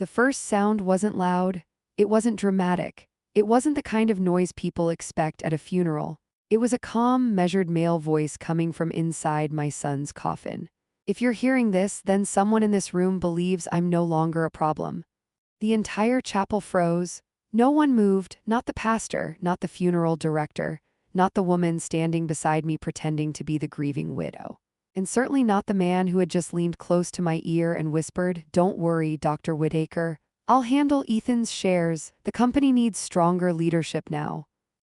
The first sound wasn't loud. It wasn't dramatic. It wasn't the kind of noise people expect at a funeral. It was a calm, measured male voice coming from inside my son's coffin. If you're hearing this, then someone in this room believes I'm no longer a problem. The entire chapel froze. No one moved, not the pastor, not the funeral director, not the woman standing beside me pretending to be the grieving widow. And certainly not the man who had just leaned close to my ear and whispered, "Don't worry, Dr. Whitaker. I'll handle Ethan's shares. The company needs stronger leadership now."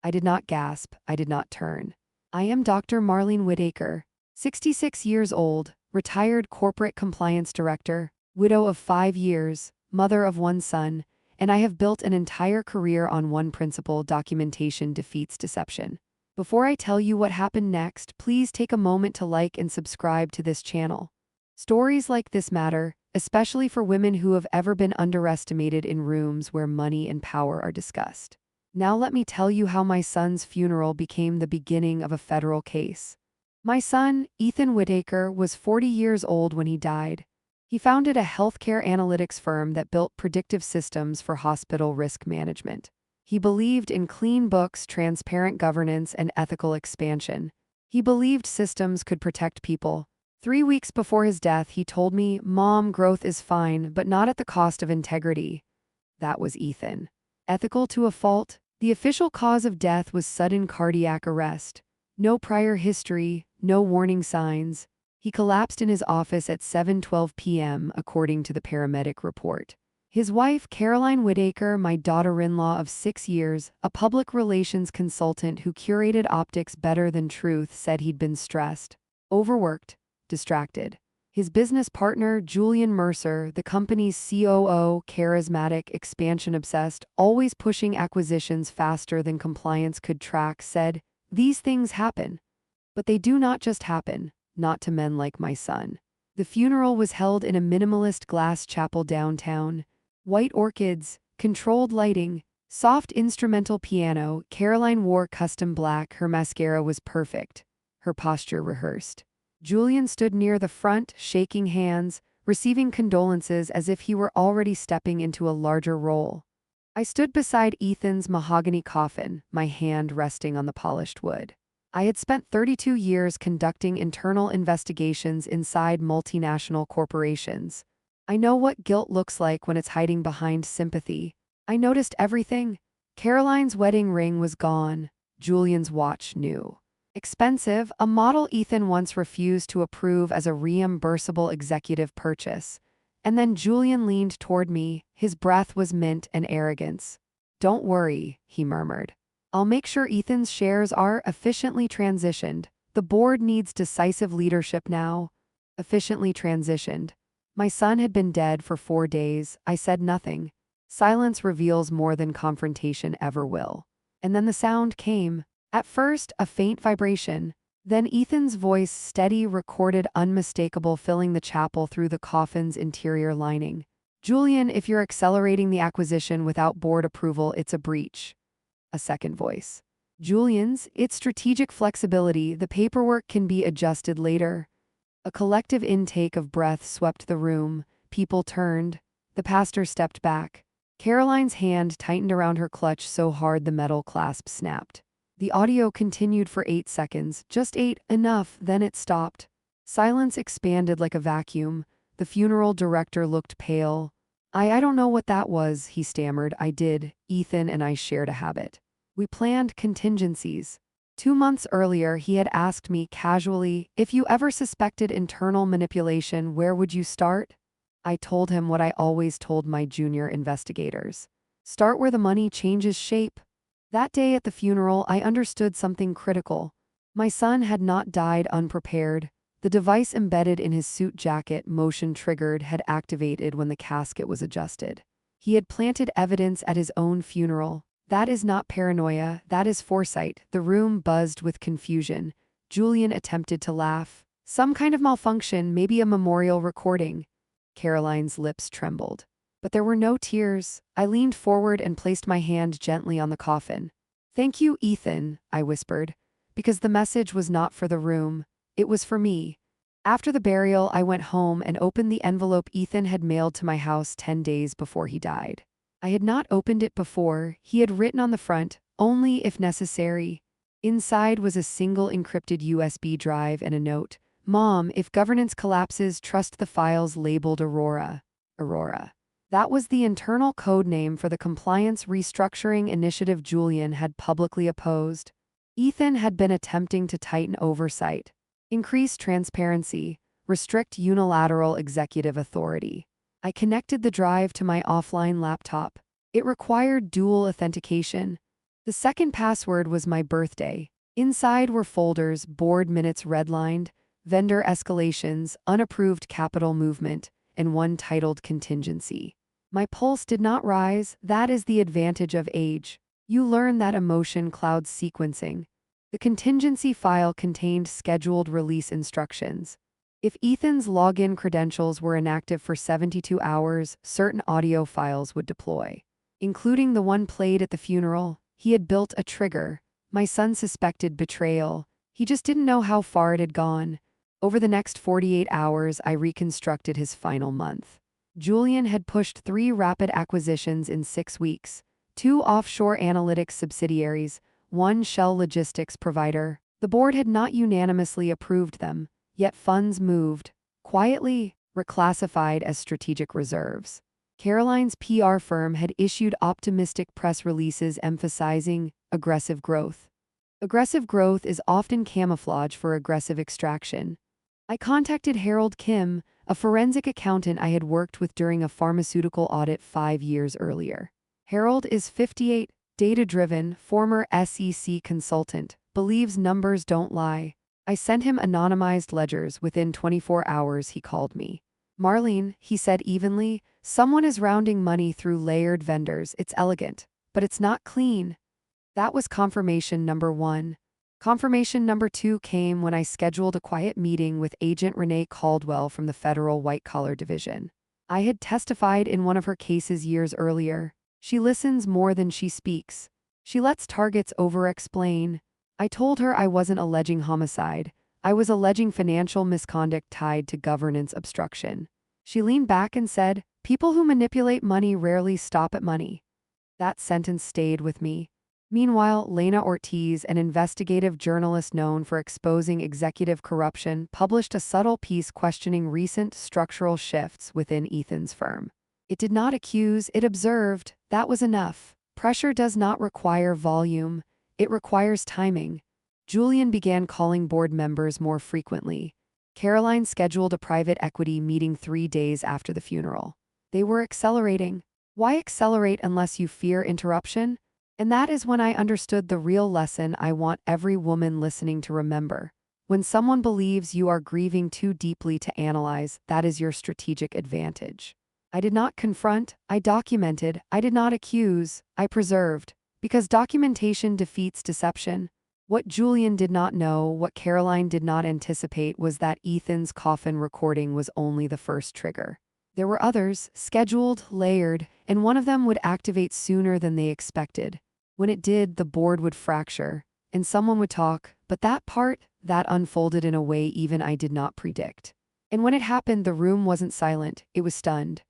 I did not gasp. I did not turn. I am Dr. Marlene Whitaker, 66 years old, retired corporate compliance director, widow of 5 years, mother of 1 son, and I have built an entire career on one principle: documentation defeats deception. Before I tell you what happened next, please take a moment to like and subscribe to this channel. Stories like this matter, especially for women who have ever been underestimated in rooms where money and power are discussed. Now let me tell you how my son's funeral became the beginning of a federal case. My son, Ethan Whitaker, was 40 years old when he died. He founded a healthcare analytics firm that built predictive systems for hospital risk management. He believed in clean books, transparent governance, and ethical expansion. He believed systems could protect people. 3 weeks before his death, he told me, "Mom, growth is fine, but not at the cost of integrity." That was Ethan. Ethical to a fault. The official cause of death was sudden cardiac arrest. No prior history, no warning signs. He collapsed in his office at 7:12 p.m., according to the paramedic report. His wife, Caroline Whitaker, my daughter-in-law of 6 years, a public relations consultant who curated optics better than truth, said he'd been stressed, overworked, distracted. His business partner, Julian Mercer, the company's COO, charismatic, expansion-obsessed, always pushing acquisitions faster than compliance could track, said, "These things happen. But they do not just happen, not to men like my son." The funeral was held in a minimalist glass chapel downtown. White orchids, controlled lighting, soft instrumental piano. Caroline wore custom black. Her mascara was perfect. Her posture rehearsed. Julian stood near the front, shaking hands, receiving condolences as if he were already stepping into a larger role. I stood beside Ethan's mahogany coffin, my hand resting on the polished wood. I had spent 32 years conducting internal investigations inside multinational corporations. I know what guilt looks like when it's hiding behind sympathy. I noticed everything. Caroline's wedding ring was gone. Julian's watch new. Expensive, a model Ethan once refused to approve as a reimbursable executive purchase. And then Julian leaned toward me. His breath was mint and arrogance. "Don't worry," he murmured. "I'll make sure Ethan's shares are efficiently transitioned. The board needs decisive leadership now." Efficiently transitioned. My son had been dead for 4 days. I said nothing. Silence reveals more than confrontation ever will. And then the sound came. At first, a faint vibration. Then Ethan's voice, steady, recorded, unmistakable, filling the chapel through the coffin's interior lining. "Julian, if you're accelerating the acquisition without board approval, it's a breach." A second voice. "Julian's, it's strategic flexibility. The paperwork can be adjusted later." A collective intake of breath swept the room. People turned. The pastor stepped back. Caroline's hand tightened around her clutch so hard the metal clasp snapped. The audio continued for 8 seconds, just 8, enough, then it stopped. Silence expanded like a vacuum. The funeral director looked pale. I don't know what that was," he stammered. "I did. Ethan and I shared a habit. We planned contingencies." 2 months earlier, he had asked me casually, "If you ever suspected internal manipulation, where would you start?" I told him what I always told my junior investigators. Start where the money changes shape. That day at the funeral, I understood something critical. My son had not died unprepared. The device embedded in his suit jacket, motion triggered, had activated when the casket was adjusted. He had planted evidence at his own funeral. That is not paranoia, that is foresight. The room buzzed with confusion. Julian attempted to laugh. "Some kind of malfunction, maybe a memorial recording." Caroline's lips trembled. But there were no tears. I leaned forward and placed my hand gently on the coffin. "Thank you, Ethan," I whispered, because the message was not for the room. It was for me. After the burial, I went home and opened the envelope Ethan had mailed to my house 10 days before he died. I had not opened it before. He had written on the front, "Only if necessary." Inside was a single encrypted USB drive and a note. "Mom, if governance collapses, trust the files labeled Aurora." Aurora. That was the internal code name for the compliance restructuring initiative Julian had publicly opposed. Ethan had been attempting to tighten oversight, increase transparency, restrict unilateral executive authority. I connected the drive to my offline laptop. It required dual authentication. The second password was my birthday. Inside were folders, board minutes redlined, vendor escalations, unapproved capital movement, and one titled contingency. My pulse did not rise. That is the advantage of age. You learn that emotion clouds sequencing. The contingency file contained scheduled release instructions. If Ethan's login credentials were inactive for 72 hours, certain audio files would deploy. Including the one played at the funeral, he had built a trigger. My son suspected betrayal. He just didn't know how far it had gone. Over the next 48 hours, I reconstructed his final month. Julian had pushed 3 rapid acquisitions in 6 weeks, 2 offshore analytics subsidiaries, 1 shell logistics provider. The board had not unanimously approved them, yet funds moved, quietly, reclassified as strategic reserves. Caroline's PR firm had issued optimistic press releases emphasizing aggressive growth. Aggressive growth is often camouflage for aggressive extraction. I contacted Harold Kim, a forensic accountant I had worked with during a pharmaceutical audit 5 years earlier. Harold is 58, data-driven, former SEC consultant, believes numbers don't lie. I sent him anonymized ledgers. Within 24 hours, he called me. "Marlene," he said evenly, "someone is rounding money through layered vendors. It's elegant, but it's not clean." That was confirmation number 1. Confirmation number 2 came when I scheduled a quiet meeting with Agent Renee Caldwell from the Federal White Collar Division. I had testified in one of her cases years earlier. She listens more than she speaks. She lets targets over-explain. I told her I wasn't alleging homicide. I was alleging financial misconduct tied to governance obstruction. She leaned back and said, "People who manipulate money rarely stop at money." That sentence stayed with me. Meanwhile, Lena Ortiz, an investigative journalist known for exposing executive corruption, published a subtle piece questioning recent structural shifts within Ethan's firm. It did not accuse, it observed. That was enough. Pressure does not require volume, it requires timing. Julian began calling board members more frequently. Caroline scheduled a private equity meeting 3 days after the funeral. They were accelerating. Why accelerate unless you fear interruption? And that is when I understood the real lesson I want every woman listening to remember. When someone believes you are grieving too deeply to analyze, that is your strategic advantage. I did not confront, I documented. I did not accuse, I preserved. Because documentation defeats deception. What Julian did not know, what Caroline did not anticipate, was that Ethan's coffin recording was only the first trigger. There were others, scheduled, layered, and one of them would activate sooner than they expected. When it did, the board would fracture, and someone would talk, but that unfolded in a way even I did not predict. And when it happened, the room wasn't silent, it was stunned.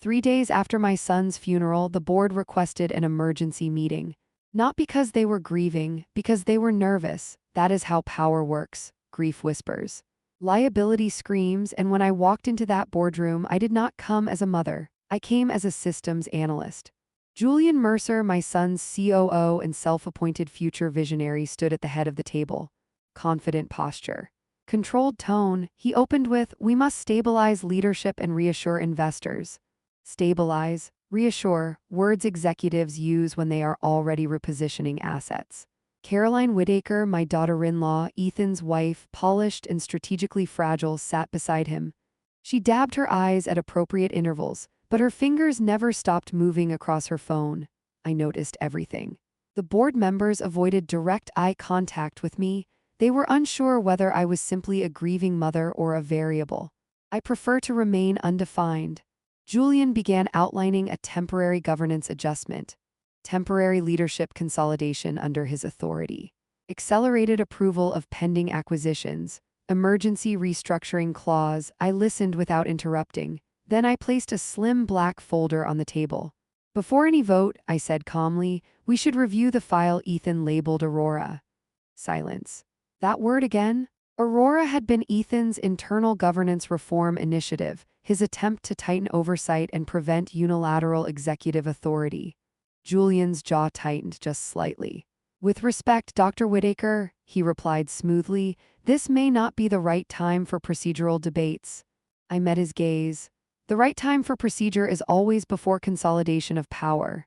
3 days after my son's funeral, the board requested an emergency meeting. Not because they were grieving, because they were nervous. That is how power works. Grief whispers. Liability screams, and when I walked into that boardroom, I did not come as a mother. I came as a systems analyst. Julian Mercer, my son's COO and self-appointed future visionary, stood at the head of the table. Confident posture. Controlled tone, he opened with, "We must stabilize leadership and reassure investors." Stabilize, reassure, words executives use when they are already repositioning assets. Caroline Whitaker, my daughter-in-law, Ethan's wife, polished and strategically fragile, sat beside him. She dabbed her eyes at appropriate intervals, but her fingers never stopped moving across her phone. I noticed everything. The board members avoided direct eye contact with me. They were unsure whether I was simply a grieving mother or a variable. I prefer to remain undefined. Julian began outlining a temporary governance adjustment. Temporary leadership consolidation under his authority. Accelerated approval of pending acquisitions. Emergency restructuring clause. I listened without interrupting. Then I placed a slim black folder on the table. Before any vote, I said calmly, we should review the file Ethan labeled Aurora. Silence. That word again? Aurora had been Ethan's internal governance reform initiative, his attempt to tighten oversight and prevent unilateral executive authority. Julian's jaw tightened just slightly. With respect, Dr. Whittaker, he replied smoothly, this may not be the right time for procedural debates. I met his gaze. The right time for procedure is always before consolidation of power.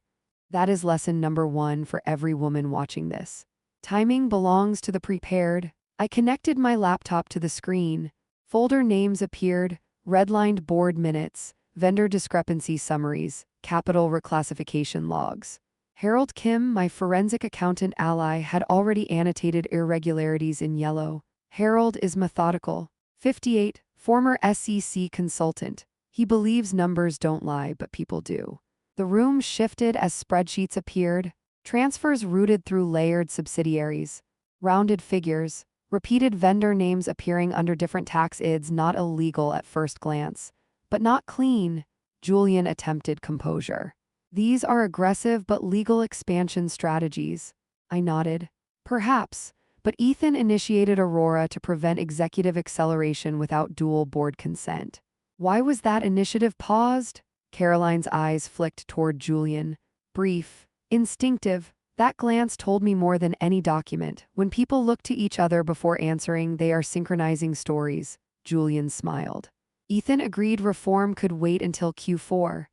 That is lesson number 1 for every woman watching this. Timing belongs to the prepared. I connected my laptop to the screen. Folder names appeared, redlined board minutes, vendor discrepancy summaries, capital reclassification logs. Harold Kim, my forensic accountant ally, had already annotated irregularities in yellow. Harold is methodical. 58, former SEC consultant. He believes numbers don't lie, but people do. The room shifted as spreadsheets appeared, transfers routed through layered subsidiaries, rounded figures, repeated vendor names appearing under different tax IDs, not illegal at first glance, but not clean. Julian attempted composure. These are aggressive but legal expansion strategies. I nodded. Perhaps, but Ethan initiated Aurora to prevent executive acceleration without dual board consent. Why was that initiative paused? Caroline's eyes flicked toward Julian. Brief, instinctive. That glance told me more than any document. When people look to each other before answering, they are synchronizing stories. Julian smiled. Ethan agreed reform could wait until Q4.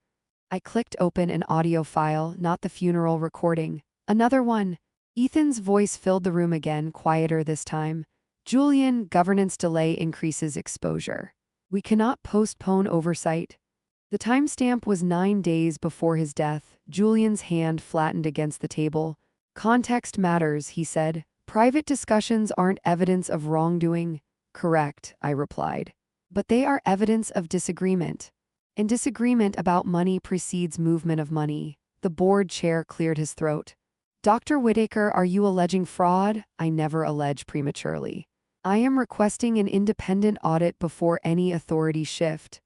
I clicked open an audio file, not the funeral recording. Another one. Ethan's voice filled the room again, quieter this time. Julian, governance delay increases exposure. We cannot postpone oversight. The timestamp was 9 days before his death. Julian's hand flattened against the table. Context matters, he said. Private discussions aren't evidence of wrongdoing. Correct, I replied. But they are evidence of disagreement. And disagreement about money precedes movement of money. The board chair cleared his throat. Dr. Whittaker, are you alleging fraud? I never allege prematurely. I am requesting an independent audit before any authority shift.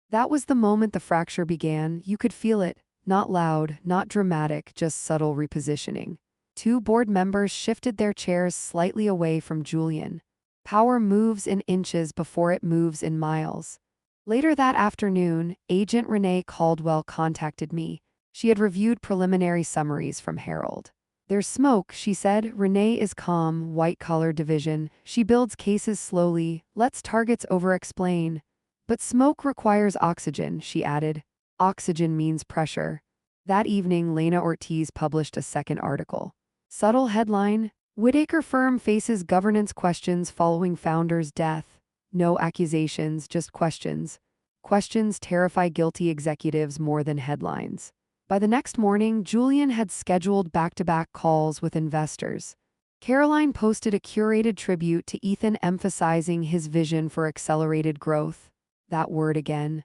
That was the moment the fracture began. You could feel it. Not loud, not dramatic, just subtle repositioning. 2 board members shifted their chairs slightly away from Julian. Power moves in inches before it moves in miles. Later that afternoon, Agent Renee Caldwell contacted me. She had reviewed preliminary summaries from Harold. There's smoke, she said. Renee is calm, white-collar division. She builds cases slowly, lets targets over-explain. But smoke requires oxygen, she added. Oxygen means pressure. That evening, Lena Ortiz published a second article. Subtle headline: Whittaker firm faces governance questions following founder's death. No accusations, just questions. Questions terrify guilty executives more than headlines. By the next morning, Julian had scheduled back-to-back calls with investors. Caroline posted a curated tribute to Ethan emphasizing his vision for accelerated growth. That word again.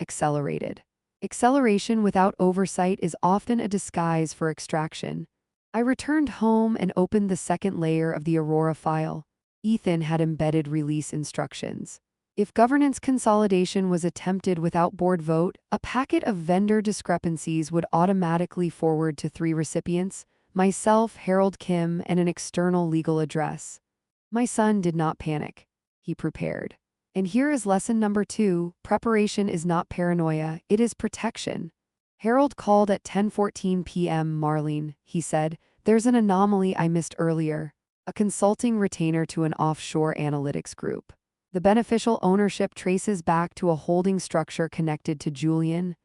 Accelerated. Acceleration without oversight is often a disguise for extraction. I returned home and opened the second layer of the Aurora file. Ethan had embedded release instructions. If governance consolidation was attempted without board vote, a packet of vendor discrepancies would automatically forward to 3 recipients: myself, Harold Kim, and an external legal address. My son did not panic. He prepared. And here is lesson number 2. Preparation is not paranoia, it is protection. Harold called at 10:14 p.m. Marlene, he said, there's an anomaly I missed earlier. A consulting retainer to an offshore analytics group. The beneficial ownership traces back to a holding structure connected to Julian.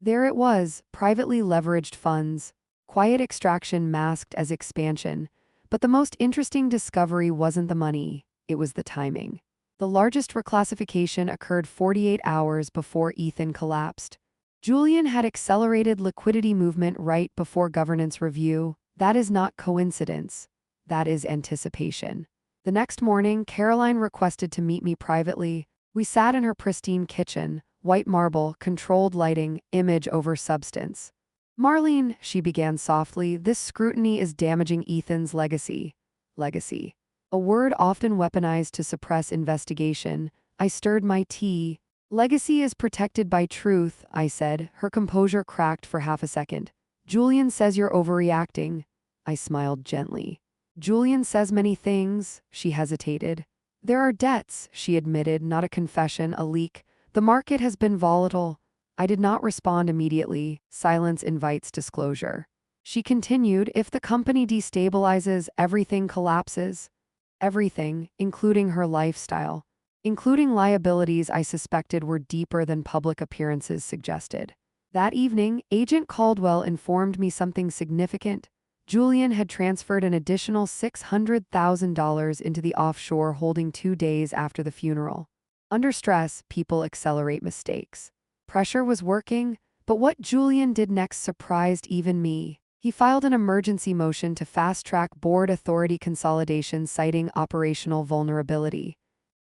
There it was, privately leveraged funds. Quiet extraction masked as expansion. But the most interesting discovery wasn't the money, it was the timing. The largest reclassification occurred 48 hours before Ethan collapsed. Julian had accelerated liquidity movement right before governance review. That is not coincidence. That is anticipation. The next morning, Caroline requested to meet me privately. We sat in her pristine kitchen, white marble, controlled lighting, image over substance. Marlene, she began softly, this scrutiny is damaging Ethan's legacy. Legacy. a word often weaponized to suppress investigation. I stirred my tea. Legacy is protected by truth, I said. Her composure cracked for half a second. Julian says you're overreacting. I smiled gently. Julian says many things, she hesitated. There are debts, she admitted, not a confession, a leak. The market has been volatile. I did not respond immediately. Silence invites disclosure. She continued, if the company destabilizes, everything collapses. Everything, including her lifestyle. Including liabilities I suspected were deeper than public appearances suggested. That evening, Agent Caldwell informed me something significant. Julian had transferred an additional $600,000 into the offshore holding 2 days after the funeral. Under stress, people accelerate mistakes. Pressure was working, but what Julian did next surprised even me. He filed an emergency motion to fast-track board authority consolidation citing operational vulnerability.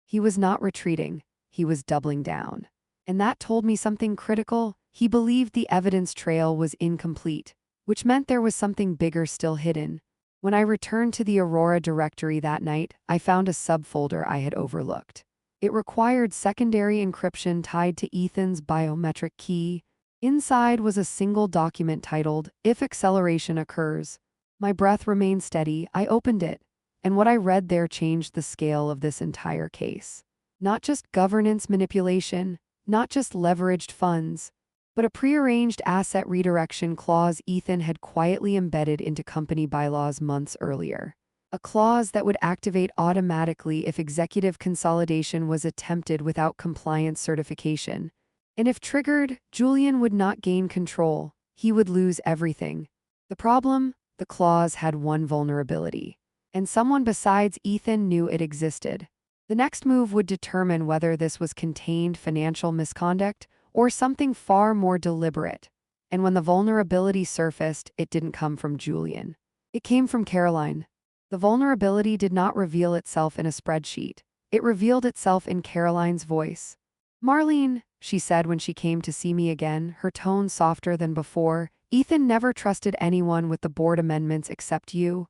He was not retreating, he was doubling down. And that told me something critical. He believed the evidence trail was incomplete, which meant there was something bigger still hidden. When I returned to the Aurora directory that night, I found a subfolder I had overlooked. It required secondary encryption tied to Ethan's biometric key. Inside was a single document titled, If Acceleration Occurs. My breath remained steady. I opened it, and what I read there changed the scale of this entire case. Not just governance manipulation, not just leveraged funds, but a prearranged asset redirection clause Ethan had quietly embedded into company bylaws months earlier. A clause that would activate automatically if executive consolidation was attempted without compliance certification. And if triggered, Julian would not gain control. He would lose everything. The problem? The clause had one vulnerability. And someone besides Ethan knew it existed. The next move would determine whether this was contained financial misconduct or something far more deliberate. And when the vulnerability surfaced, it didn't come from Julian. It came from Caroline. The vulnerability did not reveal itself in a spreadsheet. It revealed itself in Caroline's voice. Marlene, she said when she came to see me again, her tone softer than before, Ethan never trusted anyone with the board amendments except you.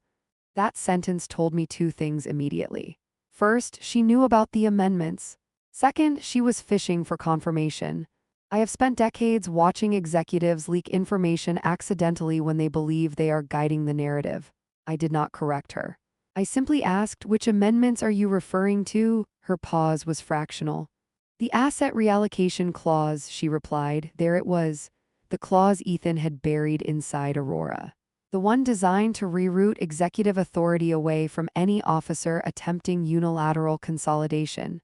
That sentence told me two things immediately. First, she knew about the amendments. Second, she was fishing for confirmation. I have spent decades watching executives leak information accidentally when they believe they are guiding the narrative. I did not correct her. I simply asked, which amendments are you referring to? Her pause was fractional. The asset reallocation clause, she replied. There it was. The clause Ethan had buried inside Aurora. The one designed to reroute executive authority away from any officer attempting unilateral consolidation.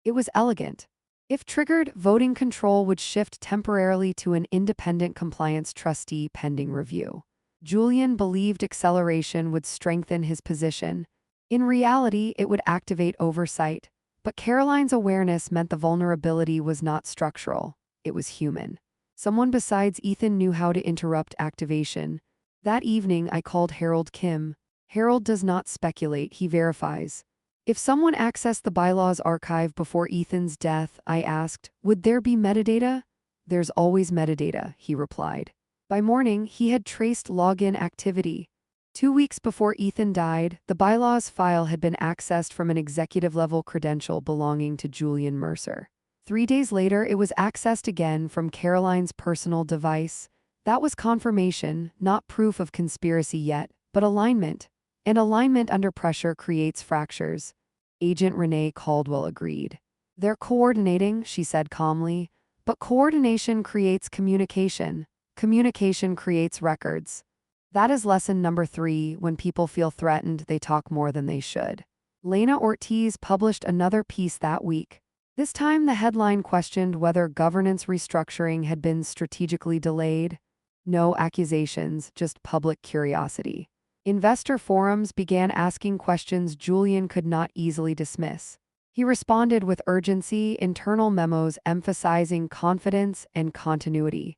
It was elegant. If triggered, voting control would shift temporarily to an independent compliance trustee pending review. Julian believed acceleration would strengthen his position. In reality, it would activate oversight. But Caroline's awareness meant the vulnerability was not structural. It was human. Someone besides Ethan knew how to interrupt activation. That evening, I called Harold Kim. Harold does not speculate, he verifies. If someone accessed the bylaws archive before Ethan's death, I asked, would there be metadata? There's always metadata, he replied. By morning, he had traced login activity. 2 weeks before Ethan died, the bylaws file had been accessed from an executive-level credential belonging to Julian Mercer. 3 days later, it was accessed again from Caroline's personal device. That was confirmation, not proof of conspiracy yet, but alignment. And alignment under pressure creates fractures. Agent Renee Caldwell agreed. They're coordinating, she said calmly, but coordination creates communication. Communication creates records. That is lesson number 3. When people feel threatened, they talk more than they should. Lena Ortiz published another piece that week. This time, the headline questioned whether governance restructuring had been strategically delayed. No accusations, just public curiosity. Investor forums began asking questions Julian could not easily dismiss. He responded with urgency, internal memos emphasizing confidence and continuity.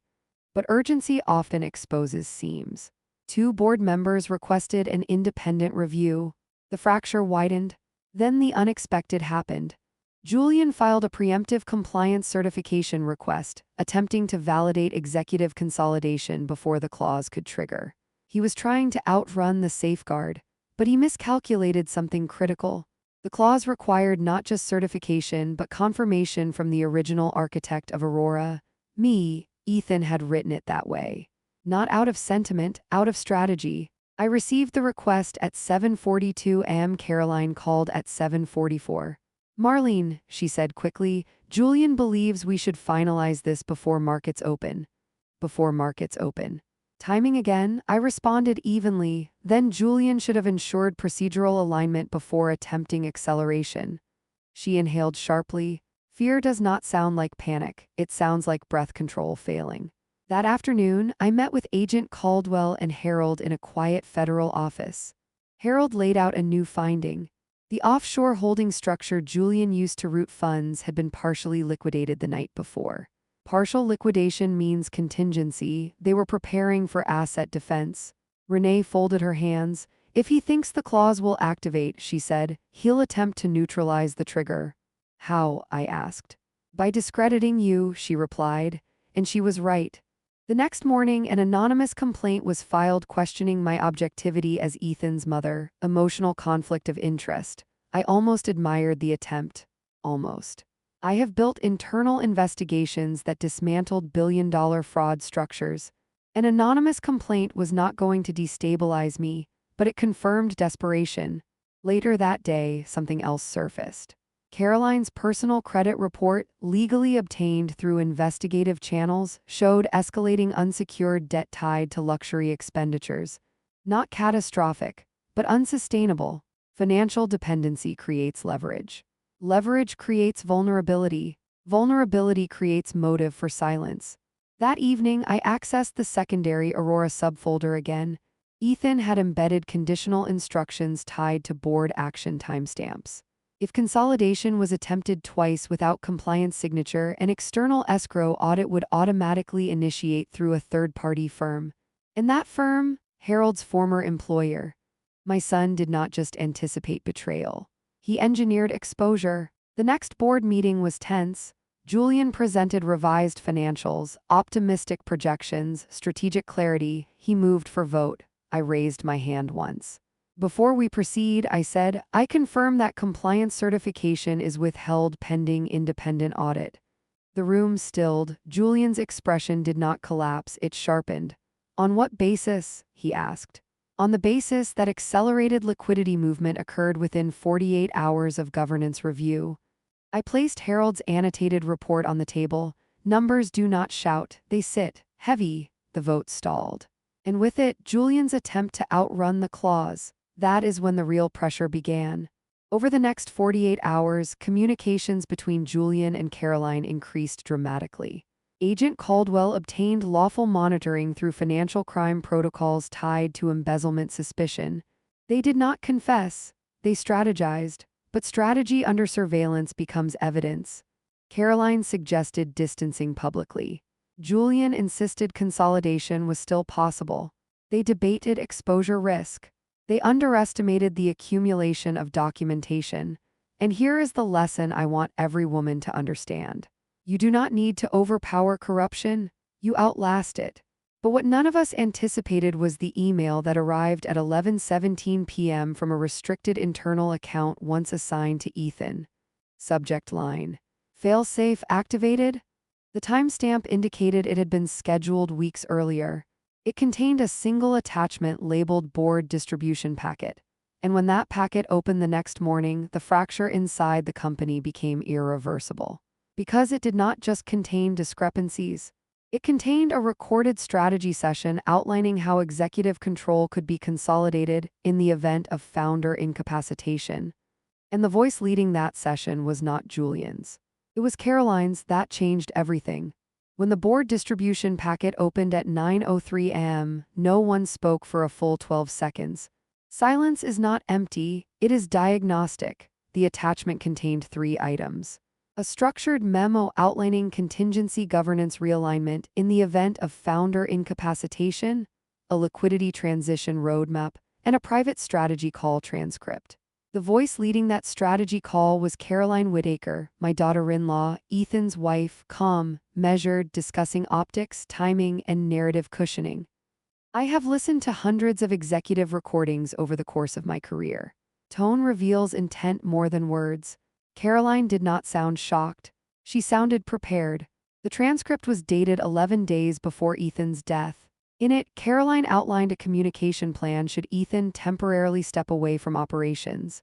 But urgency often exposes seams. 2 board members requested an independent review. The fracture widened. Then the unexpected happened. Julian filed a preemptive compliance certification request, attempting to validate executive consolidation before the clause could trigger. He was trying to outrun the safeguard, but he miscalculated something critical. The clause required not just certification but confirmation from the original architect of Aurora. Me, Ethan had written it that way. Not out of sentiment, out of strategy. I received the request at 7:42 a.m. Caroline called at 7:44. Marlene, she said quickly, Julian believes we should finalize this before markets open. Before markets open. Timing again, I responded evenly, then Julian should have ensured procedural alignment before attempting acceleration. She inhaled sharply. Fear does not sound like panic, it sounds like breath control failing. That afternoon, I met with Agent Caldwell and Harold in a quiet federal office. Harold laid out a new finding. The offshore holding structure Julian used to route funds had been partially liquidated the night before. Partial liquidation means contingency. They were preparing for asset defense. Renee folded her hands. If he thinks the clause will activate, she said, he'll attempt to neutralize the trigger. How? I asked. By discrediting you, she replied. And she was right. The next morning, an anonymous complaint was filed questioning my objectivity as Ethan's mother, emotional conflict of interest. I almost admired the attempt. Almost. I have built internal investigations that dismantled billion-dollar fraud structures. An anonymous complaint was not going to destabilize me, but it confirmed desperation. Later that day, something else surfaced. Caroline's personal credit report, legally obtained through investigative channels, showed escalating unsecured debt tied to luxury expenditures. Not catastrophic, but unsustainable. Financial dependency creates leverage. Leverage creates vulnerability. Vulnerability creates motive for silence. That evening, I accessed the secondary Aurora subfolder again. Ethan had embedded conditional instructions tied to board action timestamps. If consolidation was attempted twice without compliance signature, an external escrow audit would automatically initiate through a third-party firm. And that firm, Harold's former employer. My son did not just anticipate betrayal. He engineered exposure. The next board meeting was tense. Julian presented revised financials, optimistic projections, strategic clarity. He moved for vote. I raised my hand once. Before we proceed, I said, I confirm that compliance certification is withheld pending independent audit. The room stilled. Julian's expression did not collapse, it sharpened. On what basis? He asked. On the basis that accelerated liquidity movement occurred within 48 hours of governance review. I placed Harold's annotated report on the table. Numbers do not shout, they sit, heavy. The vote stalled. And with it, Julian's attempt to outrun the clause. That is when the real pressure began. Over the next 48 hours, communications between Julian and Caroline increased dramatically. Agent Caldwell obtained lawful monitoring through financial crime protocols tied to embezzlement suspicion. They did not confess, they strategized, but strategy under surveillance becomes evidence. Caroline suggested distancing publicly. Julian insisted consolidation was still possible. They debated exposure risk. They underestimated the accumulation of documentation. And here is the lesson I want every woman to understand. You do not need to overpower corruption, you outlast it. But what none of us anticipated was the email that arrived at 11:17 p.m. from a restricted internal account once assigned to Ethan. Subject line: Failsafe activated? The timestamp indicated it had been scheduled weeks earlier. It contained a single attachment labeled Board Distribution Packet. And when that packet opened the next morning, the fracture inside the company became irreversible. Because it did not just contain discrepancies. It contained a recorded strategy session outlining how executive control could be consolidated in the event of founder incapacitation. And the voice leading that session was not Julian's. It was Caroline's. That changed everything. When the board distribution packet opened at 9:03 a.m., no one spoke for a full 12 seconds. Silence is not empty, it is diagnostic. The attachment contained 3 items. A structured memo outlining contingency governance realignment in the event of founder incapacitation, a liquidity transition roadmap, and a private strategy call transcript. The voice leading that strategy call was Caroline Whitaker, my daughter-in-law, Ethan's wife, calm, measured, discussing optics, timing, and narrative cushioning. I have listened to hundreds of executive recordings over the course of my career. Tone reveals intent more than words. Caroline did not sound shocked. She sounded prepared. The transcript was dated 11 days before Ethan's death. In it, Caroline outlined a communication plan should Ethan temporarily step away from operations.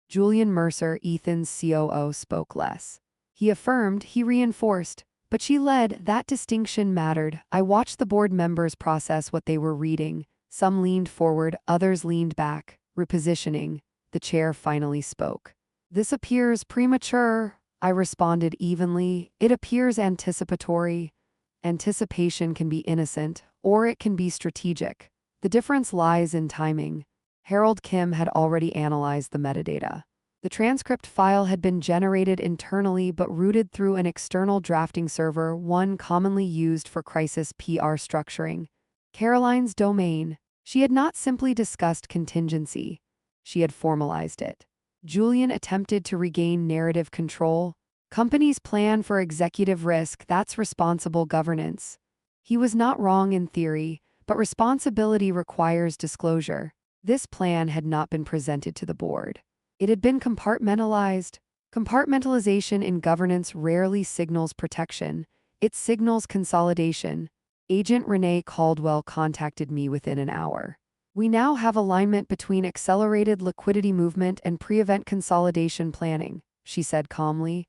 Julian Mercer, Ethan's COO, spoke less. He affirmed, he reinforced, but she led. That distinction mattered. I watched the board members process what they were reading. Some leaned forward, others leaned back, repositioning. The chair finally spoke. "This appears premature," I responded evenly. "It appears anticipatory." Anticipation can be innocent, or it can be strategic. The difference lies in timing. Harold Kim had already analyzed the metadata. The transcript file had been generated internally but routed through an external drafting server, one commonly used for crisis PR structuring. Caroline's domain. She had not simply discussed contingency. She had formalized it. Julian attempted to regain narrative control. Companies plan for executive risk, that's responsible governance. He was not wrong in theory, but responsibility requires disclosure. This plan had not been presented to the board. It had been compartmentalized. Compartmentalization in governance rarely signals protection. It signals consolidation. Agent Renee Caldwell contacted me within an hour. "We now have alignment between accelerated liquidity movement and pre-event consolidation planning," she said calmly.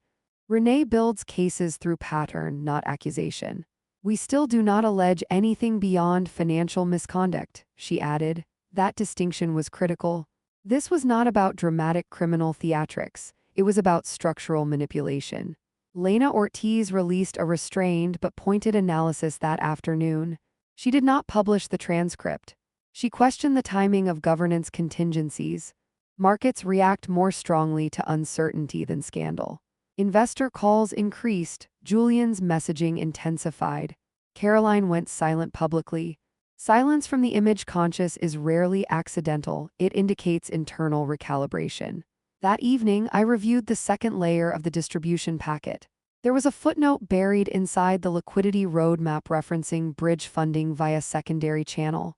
Renee builds cases through pattern, not accusation. "We still do not allege anything beyond financial misconduct," she added. That distinction was critical. This was not about dramatic criminal theatrics. It was about structural manipulation. Lena Ortiz released a restrained but pointed analysis that afternoon. She did not publish the transcript. She questioned the timing of governance contingencies. Markets react more strongly to uncertainty than scandal. Investor calls increased. Julian's messaging intensified. Caroline went silent publicly. Silence from the image conscious is rarely accidental. It indicates internal recalibration. That evening, I reviewed the second layer of the distribution packet. There was a footnote buried inside the liquidity roadmap referencing bridge funding via secondary channel.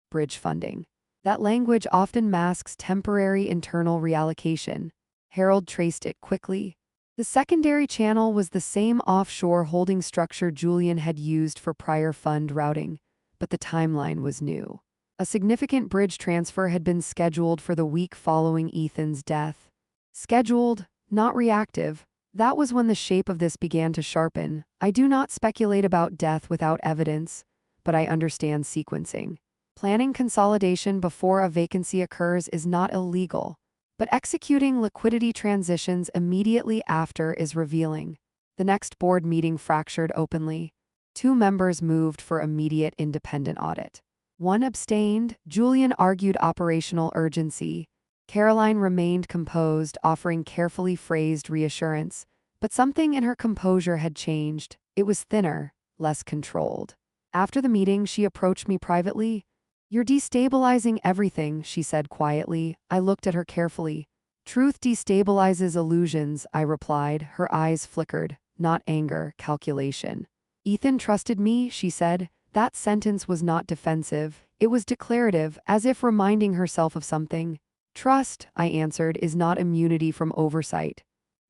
Bridge funding. That language often masks temporary internal reallocation. Harold traced it quickly. The secondary channel was the same offshore holding structure Julian had used for prior fund routing, but the timeline was new. A significant bridge transfer had been scheduled for the week following Ethan's death. Scheduled, not reactive. That was when the shape of this began to sharpen. I do not speculate about death without evidence, but I understand sequencing. Planning consolidation before a vacancy occurs is not illegal, but executing liquidity transitions immediately after is revealing. The next board meeting fractured openly. 2 members moved for immediate independent audit. 1 abstained. Julian argued operational urgency. Caroline remained composed, offering carefully phrased reassurance, but something in her composure had changed. It was thinner, less controlled. After the meeting, she approached me privately. "You're destabilizing everything," she said quietly. I looked at her carefully. "Truth destabilizes illusions," I replied. Her eyes flickered. Not anger, calculation. "Ethan trusted me," she said. That sentence was not defensive. It was declarative, as if reminding herself of something. "Trust," I answered, "is not immunity from oversight."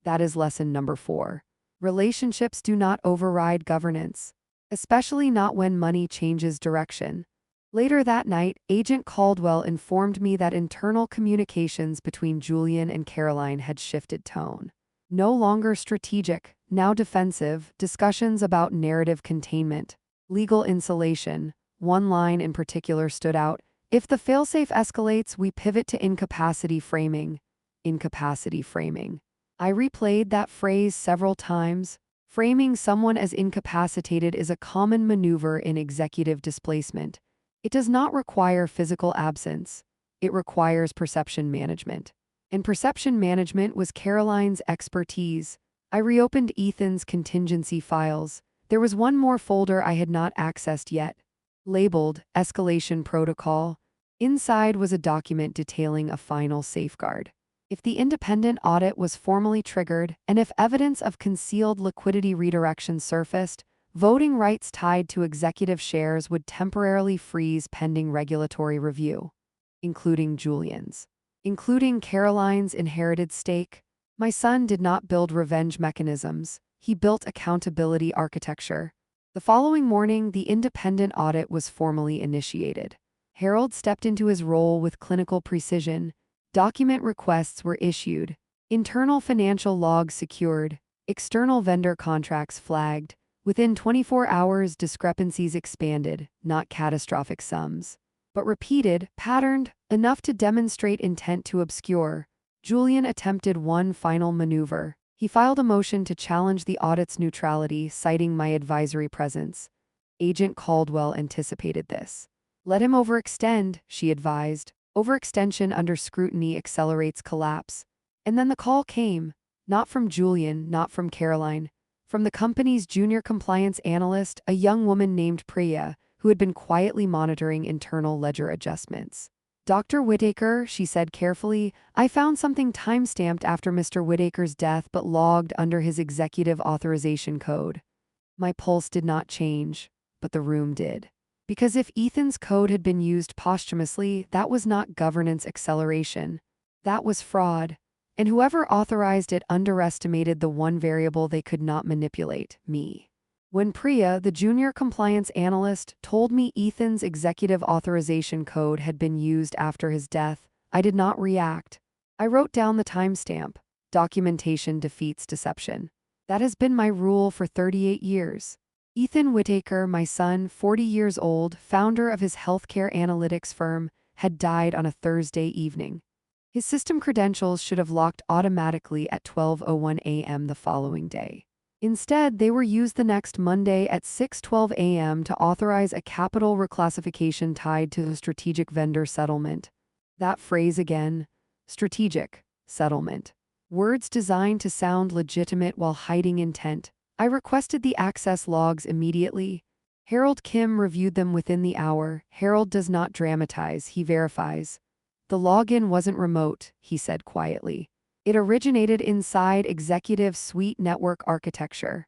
That is lesson number 4. Relationships do not override governance, especially not when money changes direction. Later that night, Agent Caldwell informed me that internal communications between Julian and Caroline had shifted tone. No longer strategic, now defensive, discussions about narrative containment, legal insulation. One line in particular stood out. "If the failsafe escalates, we pivot to incapacity framing." Incapacity framing. I replayed that phrase several times. Framing someone as incapacitated is a common maneuver in executive displacement. It does not require physical absence. It requires perception management. And perception management was Caroline's expertise. I reopened Ethan's contingency files. There was one more folder I had not accessed yet, labeled Escalation Protocol. Inside was a document detailing a final safeguard. If the independent audit was formally triggered, and if evidence of concealed liquidity redirection surfaced, voting rights tied to executive shares would temporarily freeze pending regulatory review, including Julian's. including Caroline's inherited stake. My son did not build revenge mechanisms, he built accountability architecture. The following morning, the independent audit was formally initiated. Harold stepped into his role with clinical precision. Document requests were issued, internal financial logs secured, external vendor contracts flagged. Within 24 hours, discrepancies expanded, not catastrophic sums, but repeated, patterned, enough to demonstrate intent to obscure. Julian attempted one final maneuver. He filed a motion to challenge the audit's neutrality, citing my advisory presence. Agent Caldwell anticipated this. Let him overextend, she advised. Overextension under scrutiny accelerates collapse. And then the call came, not from Julian, not from Caroline, from the company's junior compliance analyst, a young woman named Priya, who had been quietly monitoring internal ledger adjustments. Dr. Whittaker, she said carefully, I found something time-stamped after Mr. Whittaker's death but logged under his executive authorization code. My pulse did not change, but the room did. Because if Ethan's code had been used posthumously, that was not governance acceleration. That was fraud. And whoever authorized it underestimated the one variable they could not manipulate, me. When Priya, the junior compliance analyst, told me Ethan's executive authorization code had been used after his death, I did not react. I wrote down the timestamp. Documentation defeats deception. That has been my rule for 38 years. Ethan Whittaker, my son, 40 years old, founder of his healthcare analytics firm, had died on a Thursday evening. His system credentials should have locked automatically at 12:01 a.m. the following day. Instead, they were used the next Monday at 6:12 a.m. to authorize a capital reclassification tied to the strategic vendor settlement. That phrase again, strategic settlement. Words designed to sound legitimate while hiding intent. I requested the access logs immediately. Harold Kim reviewed them within the hour. Harold does not dramatize, he verifies. The login wasn't remote, he said quietly. It originated inside Executive Suite network architecture,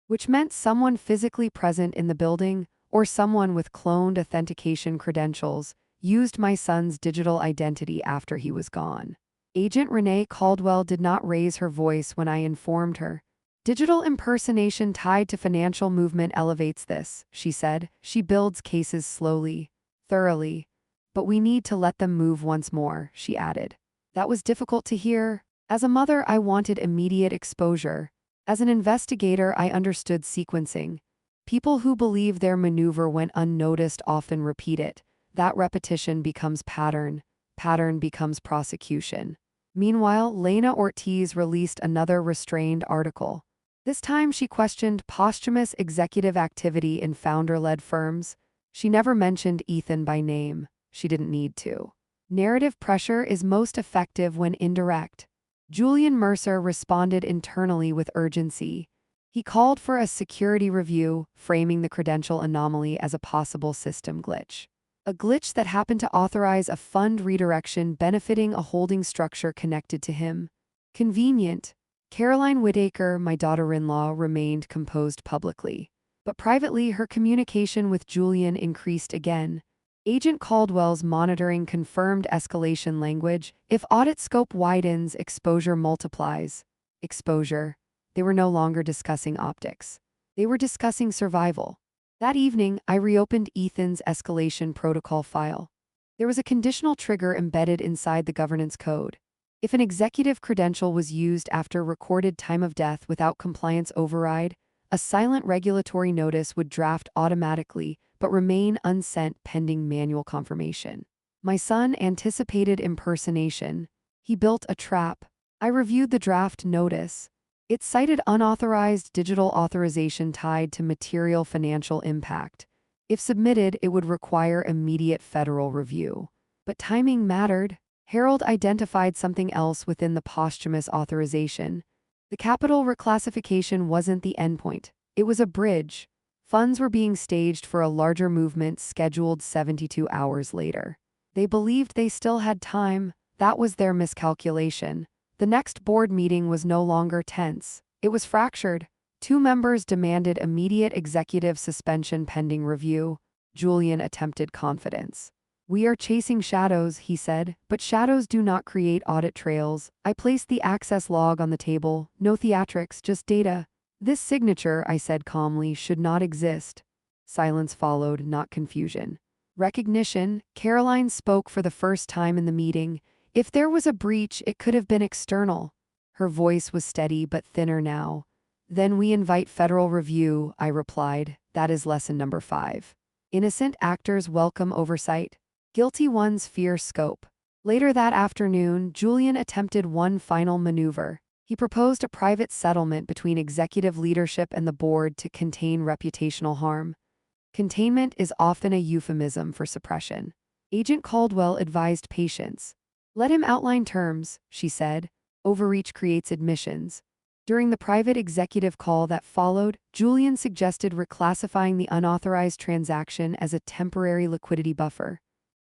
which meant someone physically present in the building, or someone with cloned authentication credentials, used my son's digital identity after he was gone. Agent Renee Caldwell did not raise her voice when I informed her. Digital impersonation tied to financial movement elevates this, she said. She builds cases slowly, thoroughly. But we need to let them move once more, she added. That was difficult to hear. As a mother, I wanted immediate exposure. As an investigator, I understood sequencing. People who believe their maneuver went unnoticed often repeat it. That repetition becomes pattern. Pattern becomes prosecution. Meanwhile, Lena Ortiz released another restrained article. This time she questioned posthumous executive activity in founder-led firms. She never mentioned Ethan by name. She didn't need to. Narrative pressure is most effective when indirect. Julian Mercer responded internally with urgency. He called for a security review, framing the credential anomaly as a possible system glitch. A glitch that happened to authorize a fund redirection benefiting a holding structure connected to him. Convenient. Caroline Whittaker, my daughter-in-law, remained composed publicly. But privately, her communication with Julian increased again. Agent Caldwell's monitoring confirmed escalation language. If audit scope widens, exposure multiplies. Exposure. They were no longer discussing optics. They were discussing survival. That evening, I reopened Ethan's escalation protocol file. There was a conditional trigger embedded inside the governance code. If an executive credential was used after recorded time of death without compliance override, a silent regulatory notice would draft automatically but remain unsent pending manual confirmation. My son anticipated impersonation. He built a trap. I reviewed the draft notice. It cited unauthorized digital authorization tied to material financial impact. If submitted, it would require immediate federal review. But timing mattered. Harold identified something else within the posthumous authorization. The capital reclassification wasn't the endpoint. It was a bridge. Funds were being staged for a larger movement scheduled 72 hours later. They believed they still had time. That was their miscalculation. The next board meeting was no longer tense. It was fractured. 2 members demanded immediate executive suspension pending review. Julian attempted confidence. "We are chasing shadows," he said, "but shadows do not create audit trails." I placed the access log on the table. "No theatrics, just data." "This signature," I said calmly, "should not exist." Silence followed, not confusion. "Recognition," Caroline spoke for the first time in the meeting. "If there was a breach, it could have been external." Her voice was steady but thinner now. "Then we invite federal review," I replied. "That is lesson number 5. Innocent actors welcome oversight. Guilty ones fear scope." Later that afternoon, Julian attempted one final maneuver. He proposed a private settlement between executive leadership and the board to contain reputational harm. Containment is often a euphemism for suppression. Agent Caldwell advised patience. "Let him outline terms," she said. "Overreach creates admissions." During the private executive call that followed, Julian suggested reclassifying the unauthorized transaction as a temporary liquidity buffer.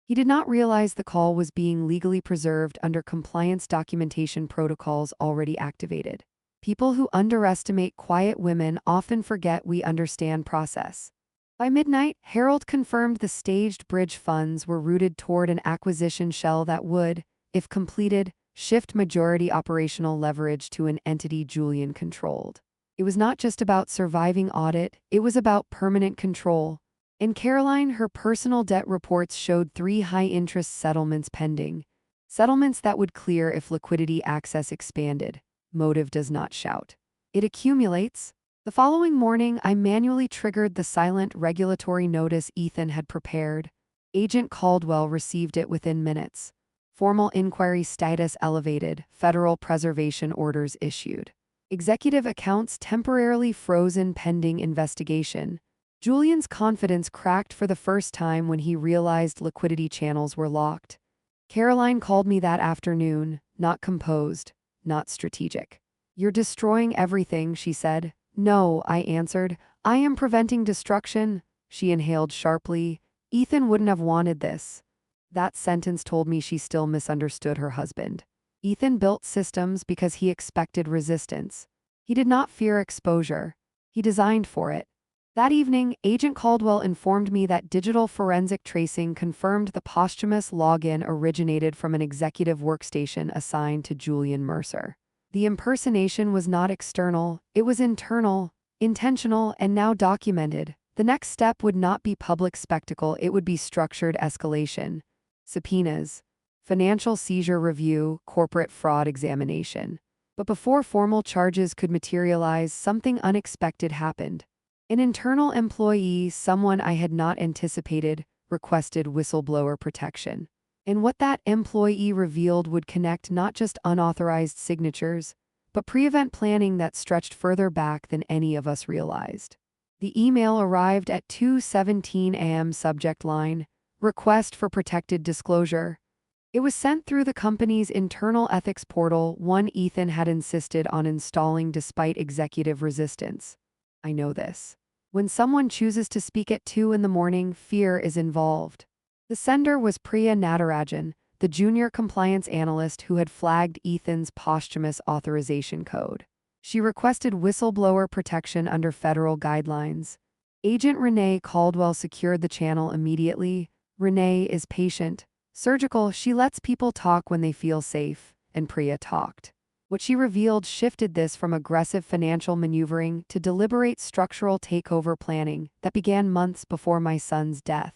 He did not realize the call was being legally preserved under compliance documentation protocols already activated. People who underestimate quiet women often forget we understand process. By midnight, Harold confirmed the staged bridge funds were routed toward an acquisition shell that would, if completed, shift majority operational leverage to an entity Julian controlled. It was not just about surviving audit, it was about permanent control. In Caroline, her personal debt reports showed 3 high-interest settlements pending. Settlements that would clear if liquidity access expanded. Motive does not shout. It accumulates. The following morning, I manually triggered the silent regulatory notice Ethan had prepared. Agent Caldwell received it within minutes. Formal inquiry status elevated, federal preservation orders issued. Executive accounts temporarily frozen pending investigation. Julian's confidence cracked for the first time when he realized liquidity channels were locked. Caroline called me that afternoon, not composed, not strategic. "You're destroying everything," she said. "No," I answered. "I am preventing destruction." She inhaled sharply. "Ethan wouldn't have wanted this." That sentence told me she still misunderstood her husband. Ethan built systems because he expected resistance. He did not fear exposure. He designed for it. That evening, Agent Caldwell informed me that digital forensic tracing confirmed the posthumous login originated from an executive workstation assigned to Julian Mercer. The impersonation was not external, it was internal, intentional, and now documented. The next step would not be public spectacle, it would be structured escalation. Subpoenas, financial seizure review, corporate fraud examination. But before formal charges could materialize, something unexpected happened. An internal employee, someone I had not anticipated, requested whistleblower protection. And what that employee revealed would connect not just unauthorized signatures, but pre-event planning that stretched further back than any of us realized. The email arrived at 2:17 a.m. subject line, "Request for protected disclosure." It was sent through the company's internal ethics portal, one Ethan had insisted on installing despite executive resistance. I know this. When someone chooses to speak at 2 in the morning, fear is involved. The sender was Priya Natarajan, the junior compliance analyst who had flagged Ethan's posthumous authorization code. She requested whistleblower protection under federal guidelines. Agent Renee Caldwell secured the channel immediately. Renee is patient, surgical, she lets people talk when they feel safe, and Priya talked. What she revealed shifted this from aggressive financial maneuvering to deliberate structural takeover planning that began months before my son's death.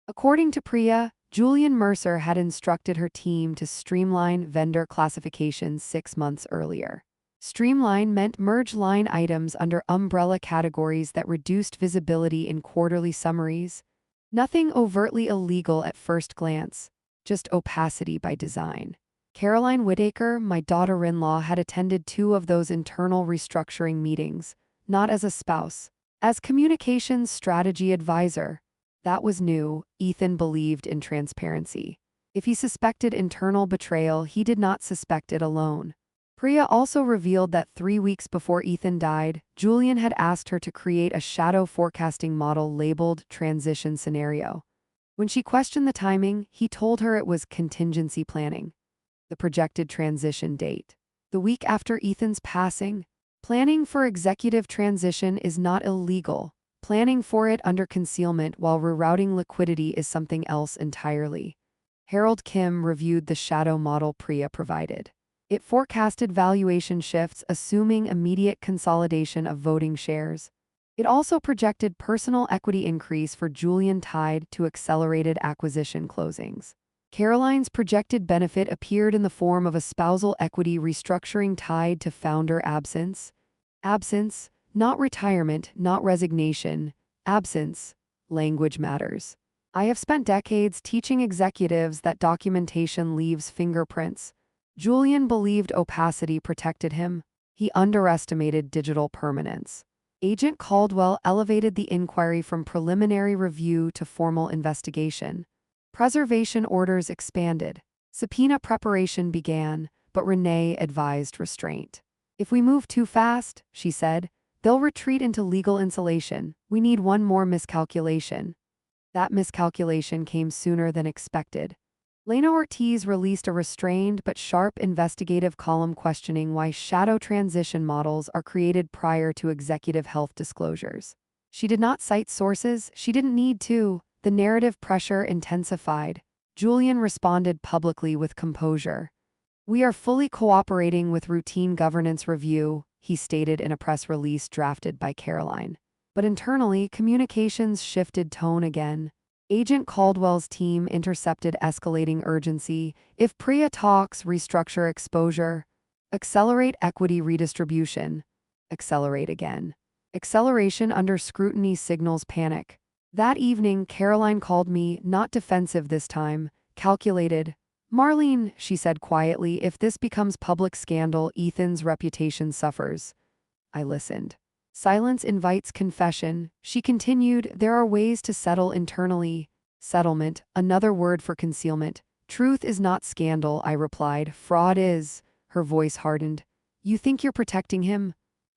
According to Priya, Julian Mercer had instructed her team to streamline vendor classifications 6 months earlier. Streamline meant merge line items under umbrella categories that reduced visibility in quarterly summaries. Nothing overtly illegal at first glance, just opacity by design. Caroline Whitaker, my daughter-in-law, had attended 2 of those internal restructuring meetings, not as a spouse, as communications strategy advisor. That was new. Ethan believed in transparency. If he suspected internal betrayal, he did not suspect it alone. Priya also revealed that 3 weeks before Ethan died, Julian had asked her to create a shadow forecasting model labeled Transition Scenario. When she questioned the timing, he told her it was contingency planning. The projected transition date. The week after Ethan's passing. Planning for executive transition is not illegal, Planning for it under concealment while rerouting liquidity is something else entirely. Harold Kim reviewed the shadow model Priya provided. It forecasted valuation shifts assuming immediate consolidation of voting shares. It also projected personal equity increase for Julian tied to accelerated acquisition closings. Caroline's projected benefit appeared in the form of a spousal equity restructuring tied to founder absence. Absence, not retirement, not resignation. Absence. Language matters. I have spent decades teaching executives that documentation leaves fingerprints. Julian believed opacity protected him. He underestimated digital permanence. Agent Caldwell elevated the inquiry from preliminary review to formal investigation. Preservation orders expanded. Subpoena preparation began, but Renee advised restraint. If we move too fast, she said, they'll retreat into legal insulation. We need one more miscalculation. That miscalculation came sooner than expected. Lena Ortiz released a restrained but sharp investigative column questioning why shadow transition models are created prior to executive health disclosures. She did not cite sources, she didn't need to. The narrative pressure intensified. Julian responded publicly with composure. We are fully cooperating with routine governance review, he stated in a press release drafted by Caroline. But internally, communications shifted tone again. Agent Caldwell's team intercepted escalating urgency. If Priya talks, restructure exposure. Accelerate equity redistribution. Accelerate again. Acceleration under scrutiny signals panic. That evening, Caroline called me, not defensive this time, calculated. Marlene, she said quietly, if this becomes public scandal, Ethan's reputation suffers. I listened. Silence invites confession. She continued, there are ways to settle internally. Settlement, another word for concealment. Truth is not scandal, I replied. Fraud is. Her voice hardened. You think you're protecting him?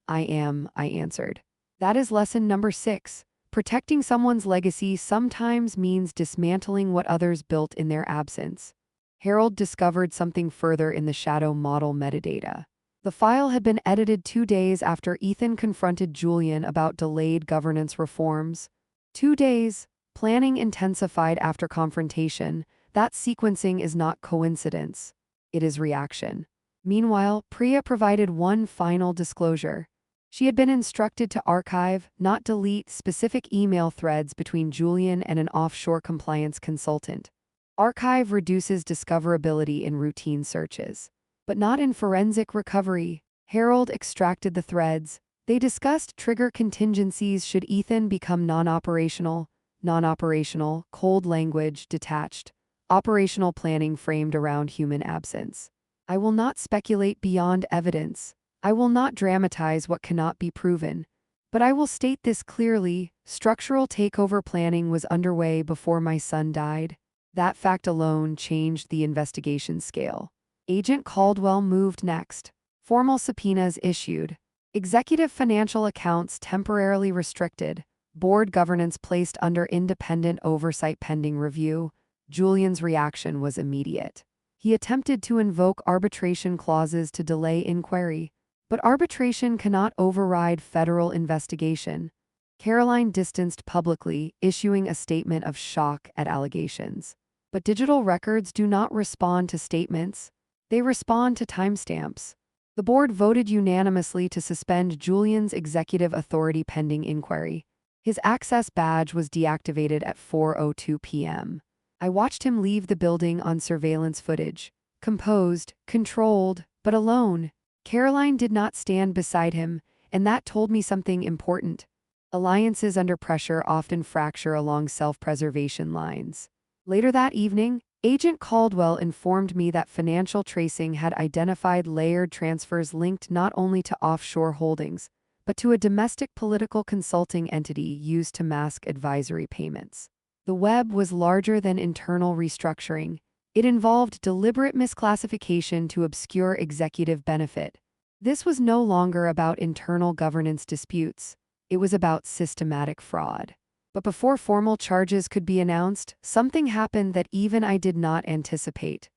I am, I answered. That is lesson number 6. Protecting someone's legacy sometimes means dismantling what others built in their absence. Harold discovered something further in the shadow model metadata. The file had been edited 2 days after Ethan confronted Julian about delayed governance reforms. 2 days. Planning intensified after confrontation. That sequencing is not coincidence. It is reaction. Meanwhile, Priya provided one final disclosure. She had been instructed to archive, not delete, specific email threads between Julian and an offshore compliance consultant. Archive reduces discoverability in routine searches, but not in forensic recovery. Harold extracted the threads. They discussed trigger contingencies should Ethan become non-operational, cold language, detached, operational planning framed around human absence. I will not speculate beyond evidence. I will not dramatize what cannot be proven. But I will state this clearly, structural takeover planning was underway before my son died. That fact alone changed the investigation scale. Agent Caldwell moved next. Formal subpoenas issued. Executive financial accounts temporarily restricted. Board governance placed under independent oversight pending review. Julian's reaction was immediate. He attempted to invoke arbitration clauses to delay inquiry. But arbitration cannot override federal investigation. Caroline distanced publicly, issuing a statement of shock at allegations. But digital records do not respond to statements. They respond to timestamps. The board voted unanimously to suspend Julian's executive authority pending inquiry. His access badge was deactivated at 4:02 p.m. I watched him leave the building on surveillance footage. Composed, controlled, but alone. Caroline did not stand beside him, and that told me something important. Alliances under pressure often fracture along self-preservation lines. Later that evening, Agent Caldwell informed me that financial tracing had identified layered transfers linked not only to offshore holdings, but to a domestic political consulting entity used to mask advisory payments. The web was larger than internal restructuring. It involved deliberate misclassification to obscure executive benefit. This was no longer about internal governance disputes. It was about systematic fraud. But before formal charges could be announced, something happened that even I did not anticipate.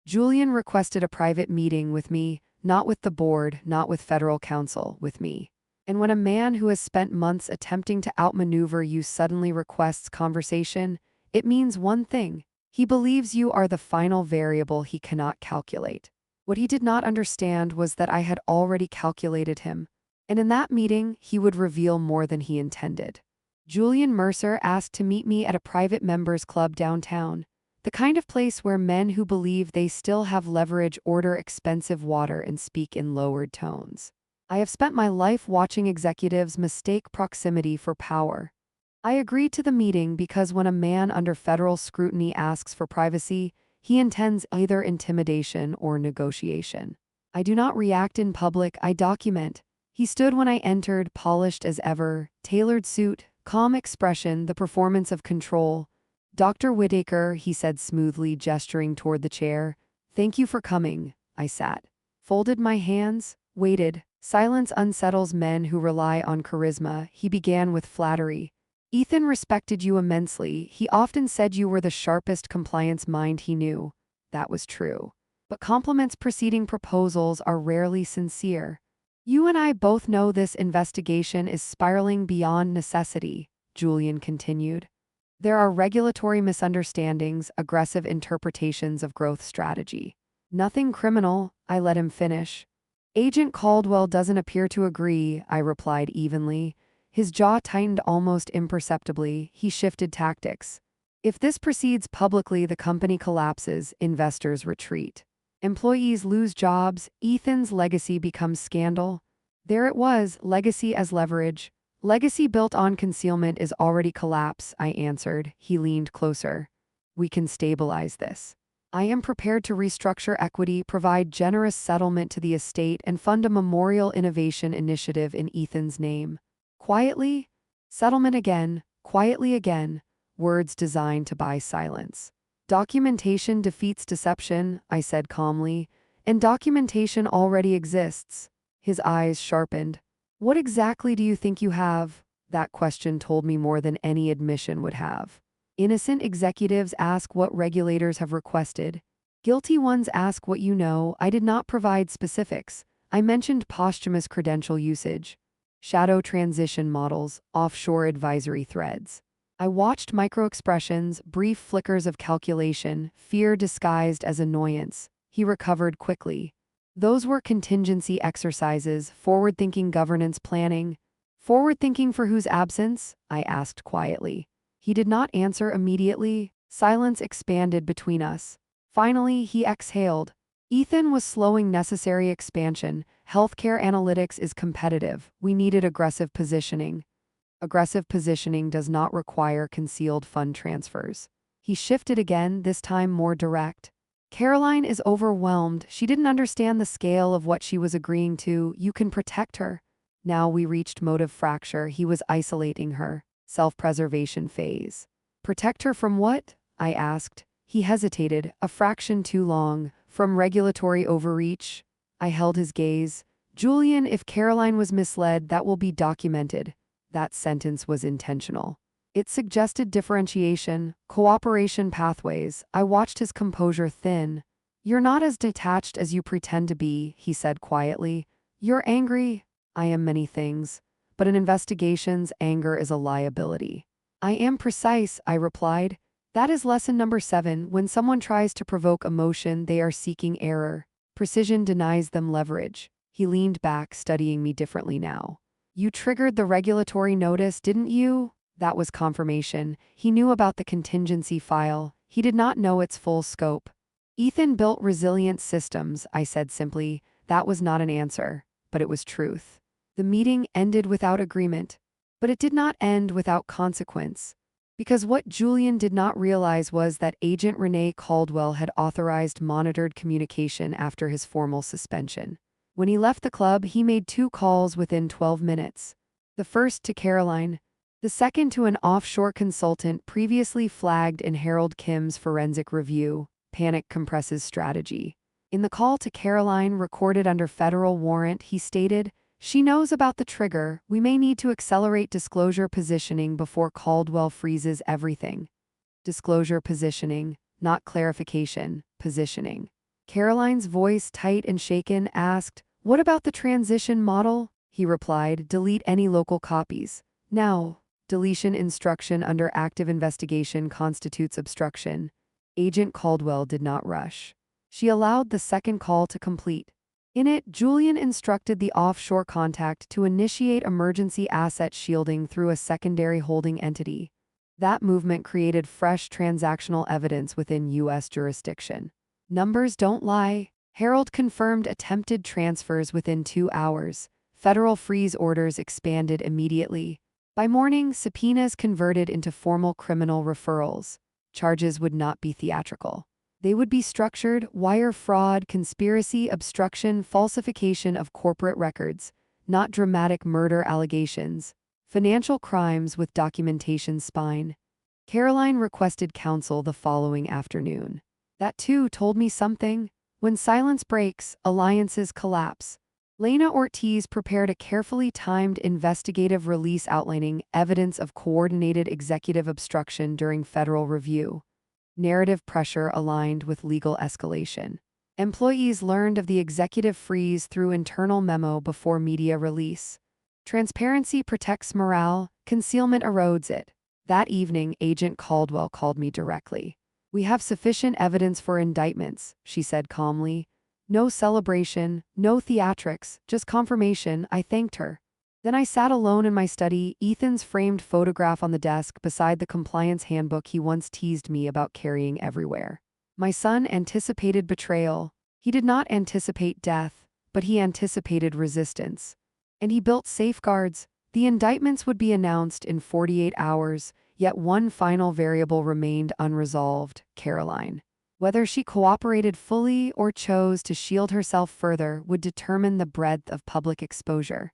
Julian requested a private meeting with me, not with the board, not with federal counsel, with me. And when a man who has spent months attempting to outmaneuver you suddenly requests conversation, it means one thing. He believes you are the final variable he cannot calculate. What he did not understand was that I had already calculated him, and in that meeting, he would reveal more than he intended. Julian Mercer asked to meet me at a private members club downtown, the kind of place where men who believe they still have leverage order expensive water and speak in lowered tones. I have spent my life watching executives mistake proximity for power. I agreed to the meeting because when a man under federal scrutiny asks for privacy, he intends either intimidation or negotiation. I do not react in public, I document. He stood when I entered, polished as ever, tailored suit, calm expression, the performance of control. "Dr. Whitaker," he said smoothly, gesturing toward the chair. "Thank you for coming." I sat, folded my hands, waited. Silence unsettles men who rely on charisma. He began with flattery. "Ethan respected you immensely. He often said you were the sharpest compliance mind he knew." That was true. But compliments preceding proposals are rarely sincere. "You and I both know this investigation is spiraling beyond necessity," Julian continued. "There are regulatory misunderstandings, aggressive interpretations of growth strategy." "Nothing criminal," I let him finish. "Agent Caldwell doesn't appear to agree," I replied evenly. His jaw tightened almost imperceptibly. He shifted tactics. "If this proceeds publicly, the company collapses, investors retreat. Employees lose jobs, Ethan's legacy becomes scandal." There it was, legacy as leverage. "Legacy built on concealment is already collapse," I answered. He leaned closer. "We can stabilize this. I am prepared to restructure equity, provide generous settlement to the estate, and fund a memorial innovation initiative in Ethan's name." Quietly, settlement again, quietly again, words designed to buy silence. "Documentation defeats deception," I said calmly, "and documentation already exists." His eyes sharpened. "What exactly do you think you have?" That question told me more than any admission would have. Innocent executives ask what regulators have requested. Guilty ones ask what you know. I did not provide specifics. I mentioned posthumous credential usage, shadow transition models, offshore advisory threads. I watched microexpressions, brief flickers of calculation, fear disguised as annoyance. He recovered quickly. "Those were contingency exercises, forward-thinking governance planning." "Forward-thinking for whose absence?" I asked quietly. He did not answer immediately. Silence expanded between us. Finally, he exhaled. "Ethan was slowing necessary expansion. Healthcare analytics is competitive. We needed aggressive positioning." "Aggressive positioning does not require concealed fund transfers." He shifted again, this time more direct. "Caroline is overwhelmed. She didn't understand the scale of what she was agreeing to. You can protect her." Now we reached motive fracture. He was isolating her. Self-preservation phase. "Protect her from what?" I asked. He hesitated, a fraction too long. "From regulatory overreach." I held his gaze. "Julian, if Caroline was misled, that will be documented." That sentence was intentional. It suggested differentiation, cooperation pathways. I watched his composure thin. "You're not as detached as you pretend to be," he said quietly. "You're angry." I am many things, but in investigations, anger is a liability. "I am precise," I replied. "That is lesson number 7. When someone tries to provoke emotion, they are seeking error. Precision denies them leverage." He leaned back, studying me differently now. "You triggered the regulatory notice, didn't you?" That was confirmation. He knew about the contingency file. He did not know its full scope. "Ethan built resilient systems," I said simply. That was not an answer, but it was truth. The meeting ended without agreement, but it did not end without consequence. Because what Julian did not realize was that Agent Renee Caldwell had authorized monitored communication after his formal suspension. When he left the club, he made 2 calls within 12 minutes. The first to Caroline, the second to an offshore consultant previously flagged in Harold Kim's forensic review, "Panic Compresses Strategy." In the call to Caroline, recorded under federal warrant, he stated, "She knows about the trigger. We may need to accelerate disclosure positioning before Caldwell freezes everything." Disclosure positioning, not clarification, positioning. Caroline's voice, tight and shaken, asked, "What about the transition model?" he replied. Delete any local copies. Now. Deletion instruction under active investigation constitutes obstruction. Agent Caldwell did not rush. She allowed the second call to complete. In it, Julian instructed the offshore contact to initiate emergency asset shielding through a secondary holding entity. That movement created fresh transactional evidence within U.S. jurisdiction. Numbers don't lie. Harold confirmed attempted transfers within 2 hours. Federal freeze orders expanded immediately. By morning, subpoenas converted into formal criminal referrals. Charges would not be theatrical. They would be structured: wire fraud, conspiracy, obstruction, falsification of corporate records, not dramatic murder allegations. Financial crimes with documentation spine. Caroline requested counsel the following afternoon. That too told me something. When silence breaks, alliances collapse. Lena Ortiz prepared a carefully timed investigative release outlining evidence of coordinated executive obstruction during federal review. Narrative pressure aligned with legal escalation. Employees learned of the executive freeze through internal memo before media release. Transparency protects morale, concealment erodes it. That evening, Agent Caldwell called me directly. "We have sufficient evidence for indictments," she said calmly. No celebration, no theatrics, just confirmation. I thanked her. Then I sat alone in my study, Ethan's framed photograph on the desk beside the compliance handbook he once teased me about carrying everywhere. My son anticipated betrayal. He did not anticipate death, but he anticipated resistance. And he built safeguards. The indictments would be announced in 48 hours, yet one final variable remained unresolved: Caroline. Whether she cooperated fully or chose to shield herself further would determine the breadth of public exposure.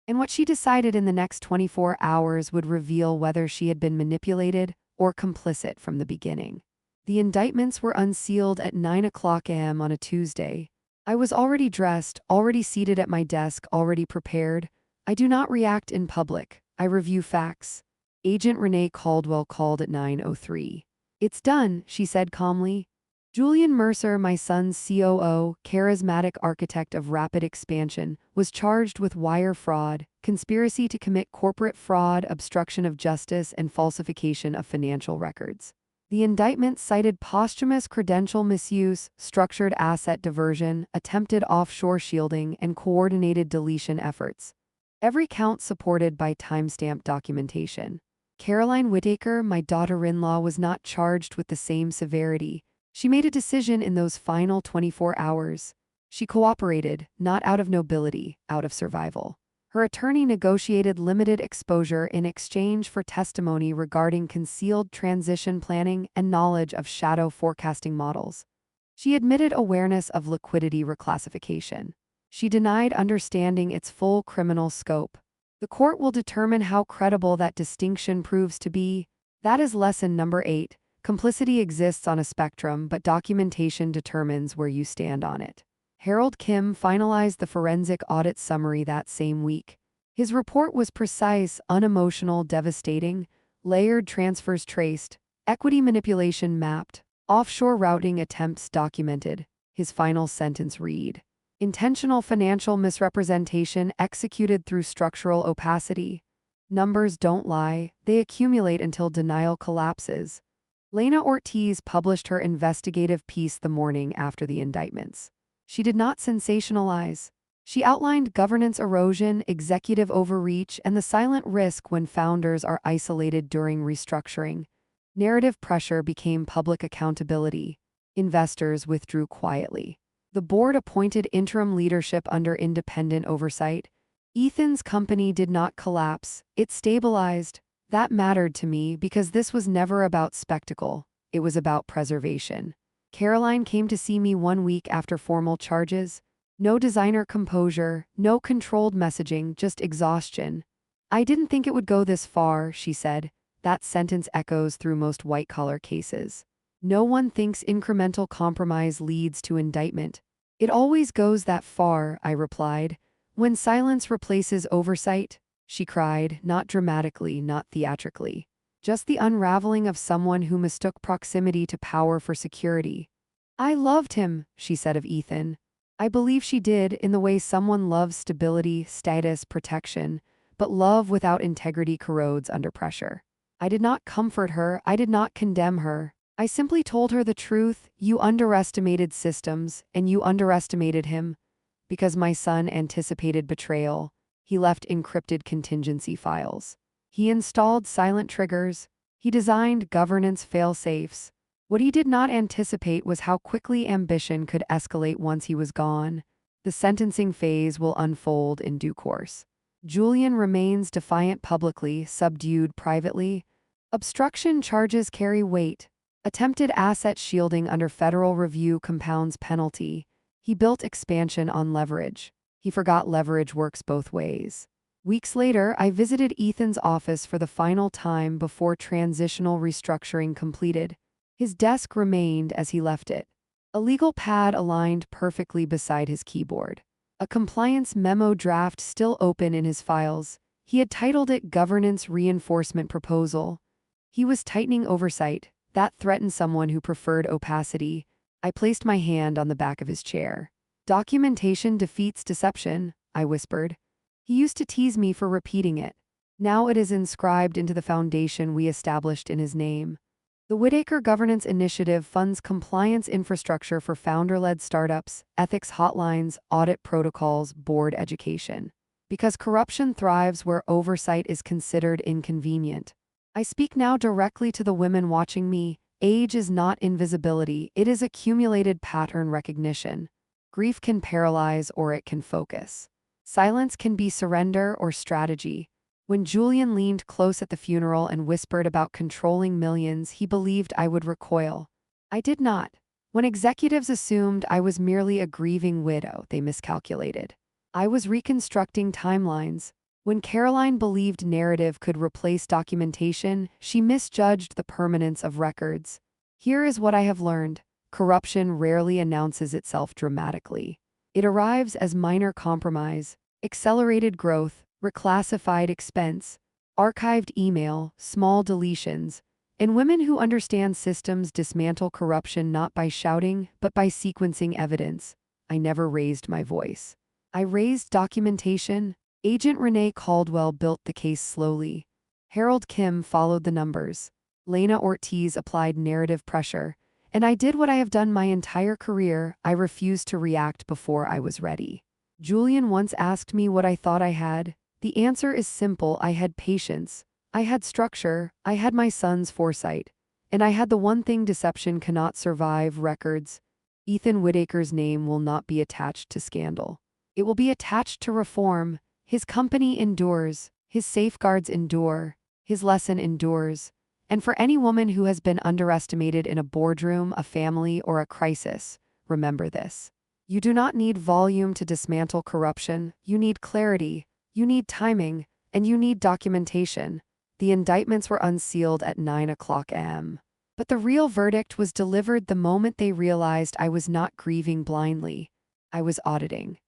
And what she decided in the next 24 hours would reveal whether she had been manipulated or complicit from the beginning. The indictments were unsealed at 9 a.m. on a Tuesday. I was already dressed, already seated at my desk, already prepared. I do not react in public. I review facts. Agent Renee Caldwell called at 9:03. "It's done," she said calmly. Julian Mercer, my son's COO, charismatic architect of rapid expansion, was charged with wire fraud, conspiracy to commit corporate fraud, obstruction of justice, and falsification of financial records. The indictment cited posthumous credential misuse, structured asset diversion, attempted offshore shielding, and coordinated deletion efforts. Every count supported by timestamped documentation. Caroline Whittaker, my daughter-in-law, was not charged with the same severity. She made a decision in those final 24 hours. She cooperated, not out of nobility, out of survival. Her attorney negotiated limited exposure in exchange for testimony regarding concealed transition planning and knowledge of shadow forecasting models. She admitted awareness of liquidity reclassification. She denied understanding its full criminal scope. The court will determine how credible that distinction proves to be. That is lesson number 8. Complicity exists on a spectrum, but documentation determines where you stand on it. Harold Kim finalized the forensic audit summary that same week. His report was precise, unemotional, devastating: layered transfers traced, equity manipulation mapped, offshore routing attempts documented. His final sentence read: intentional financial misrepresentation executed through structural opacity. Numbers don't lie, they accumulate until denial collapses. Lena Ortiz published her investigative piece the morning after the indictments. She did not sensationalize. She outlined governance erosion, executive overreach, and the silent risk when founders are isolated during restructuring. Narrative pressure became public accountability. Investors withdrew quietly. The board appointed interim leadership under independent oversight. Ethan's company did not collapse, it stabilized. That mattered to me because this was never about spectacle, it was about preservation. Caroline came to see me 1 week after formal charges. No designer composure, no controlled messaging, just exhaustion. "I didn't think it would go this far," she said. That sentence echoes through most white-collar cases. No one thinks incremental compromise leads to indictment. "It always goes that far," I replied. "When silence replaces oversight," she cried, not dramatically, not theatrically. Just the unraveling of someone who mistook proximity to power for security. "I loved him," she said of Ethan. I believe she did, in the way someone loves stability, status, protection, but love without integrity corrodes under pressure. I did not comfort her, I did not condemn her. I simply told her the truth: you underestimated systems, and you underestimated him. Because my son anticipated betrayal, he left encrypted contingency files. He installed silent triggers. He designed governance fail-safes. What he did not anticipate was how quickly ambition could escalate once he was gone. The sentencing phase will unfold in due course. Julian remains defiant publicly, subdued privately. Obstruction charges carry weight. Attempted asset shielding under federal review compounds penalty. He built expansion on leverage. He forgot leverage works both ways. Weeks later, I visited Ethan's office for the final time before transitional restructuring completed. His desk remained as he left it. A legal pad aligned perfectly beside his keyboard. A compliance memo draft still open in his files. He had titled it Governance Reinforcement Proposal. He was tightening oversight. That threatened someone who preferred opacity. I placed my hand on the back of his chair. Documentation defeats deception, I whispered. He used to tease me for repeating it. Now it is inscribed into the foundation we established in his name. The Whitaker Governance Initiative funds compliance infrastructure for founder-led startups, ethics hotlines, audit protocols, board education. Because corruption thrives where oversight is considered inconvenient. I speak now directly to the women watching me. Age is not invisibility, it is accumulated pattern recognition. Grief can paralyze or it can focus. Silence can be surrender or strategy. When Julian leaned close at the funeral and whispered about controlling millions, he believed I would recoil. I did not. When executives assumed I was merely a grieving widow, they miscalculated. I was reconstructing timelines. When Caroline believed narrative could replace documentation, she misjudged the permanence of records. Here is what I have learned. Corruption rarely announces itself dramatically. It arrives as minor compromise, accelerated growth, reclassified expense, archived email, small deletions. And women who understand systems dismantle corruption not by shouting, but by sequencing evidence. I never raised my voice. I raised documentation. Agent Renee Caldwell built the case slowly. Harold Kim followed the numbers. Lena Ortiz applied narrative pressure. And I did what I have done my entire career. I refused to react before I was ready. Julian once asked me what I thought I had. The answer is simple: I had patience. I had structure. I had my son's foresight. And I had the one thing deception cannot survive: records. Ethan Whitaker's name will not be attached to scandal. It will be attached to reform. His company endures. His safeguards endure. His lesson endures. And for any woman who has been underestimated in a boardroom, a family, or a crisis, remember this. You do not need volume to dismantle corruption. You need clarity. You need timing. And you need documentation. The indictments were unsealed at 9:00 a.m. But the real verdict was delivered the moment they realized I was not grieving blindly. I was auditing.